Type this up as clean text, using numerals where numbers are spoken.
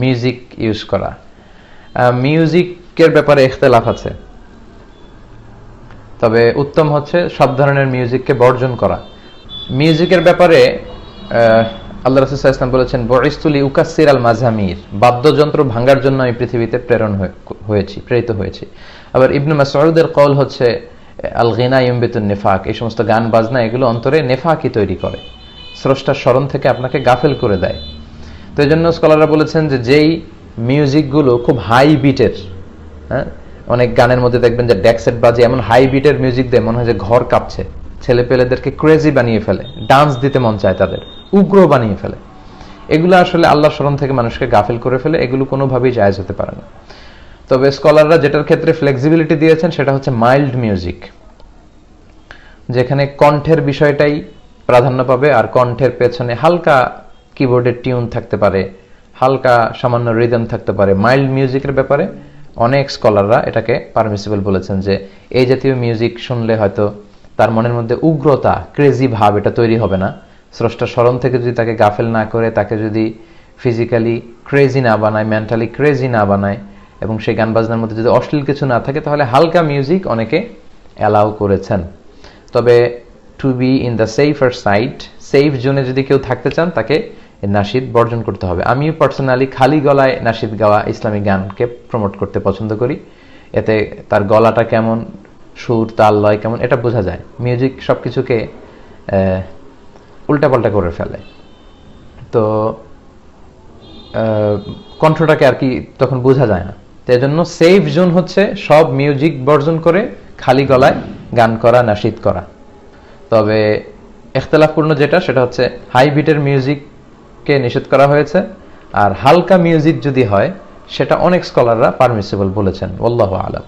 Music use করা। মিউজিকের ব্যাপারে ইখতিলাফ আছে, তবে উত্তম হচ্ছে সব ধরনের মিউজিককে বর্জন করা। মিউজিকের ব্যাপারে আল্লাহ রাসূল সাল্লাল্লাহু আলাইহি ওয়াসাল্লাম বলেছেন, বুইসতু লিউকাসসির আল মাযামির, বাদ্যযন্ত্র ভাঙার জন্য আমি পৃথিবীতে প্রেরিত হয়েছি। আবার ইবনে মাসউদের কওল হচ্ছে, আল গিনা ইউমবিতুন নিফাক, এই সমস্ত গান বাজনা এগুলো অন্তরে নেফাকি তৈরি করে, স্রষ্টার স্মরণ থেকে আপনাকে গাফেল করে দেয়। তো এই জন্য স্কলাররা বলেছেন যে যেই মিউজিকগুলো খুব হাই বিটের, হ্যাঁ, অনেক গানের মধ্যে দেখবেন যে ডেকসেট বাজে, এমন হাই বিটের মিউজিক দিয়ে মনে হয় যে ঘর কাঁপছে, ছেলে পেলেদেরকে ক্রেজি বানিয়ে ফেলে, ডান্স দিতে মন চায় তাদের, উগ্র বানিয়ে ফেলে। এগুলো আসলে আল্লাহর স্মরণ থেকে মানুষকে গাফেল করে ফেলে, এগুলো কোনোভাবেই জায়েজ হতে পারে না। তবে স্কলাররা যেটার ক্ষেত্রে ফ্লেক্সিবিলিটি দিয়েছেন সেটা হচ্ছে মাইল্ড মিউজিক, যেখানে কণ্ঠের বিষয়টাই প্রাধান্য পাবে, আর কণ্ঠের পেছনে হালকা কিবোর্ডের টিউন থাকতে পারে, হালকা সামান্য রিদম থাকতে পারে। মাইল্ড মিউজিকের ব্যাপারে অনেক স্কলাররা এটাকে পারমিসিবল বলেছেন, যে এই জাতীয় মিউজিক শুনলে হয়তো তার মনের মধ্যে উগ্রতা, ক্রেজি ভাব এটা তৈরি হবে না। স্রষ্টার স্মরণ থেকে যদি তাকে গাফেল না করে, তাকে যদি ফিজিক্যালি ক্রেজি না বানায়, মেন্টালি ক্রেজি না বানায়, এবং সেই গান বাজনার মধ্যে যদি অশ্লীল কিছু না থাকে, তাহলে হালকা মিউজিক অনেকে অ্যালাউ করেছেন। তবে to be in the safer side, safe জোনে যদি কেউ থাকতে চান, তাকে নাশিদ বর্জন করতে হবে। আমি পার্সোনালি খালি গলায় নাশিদ গাওয়া ইসলামিক গানকে প্রমোট করতে পছন্দ করি। এতে তার গলাটা কেমন, সুর তাল লয় কেমন, এটা বোঝা যায়। মিউজিক সব কিছুকে উল্টাপাল্টা করে ফেলে, তো কণ্ঠটাকে আর কি তখন বোঝা যায় না। তো এই জন্য সেফ জোন হচ্ছে সব মিউজিক বর্জন করে খালি গলায় গান করা, নাশিদ করা। তবে ইখতিলাফপূর্ণ যেটা, সেটা হচ্ছে হাই বিটের মিউজিককে নিষেধ করা হয়েছে, আর হালকা মিউজিক যদি হয় সেটা অনেক স্কলাররা পারমিসিবল বলেছেন। আল্লাহু আ'লাম।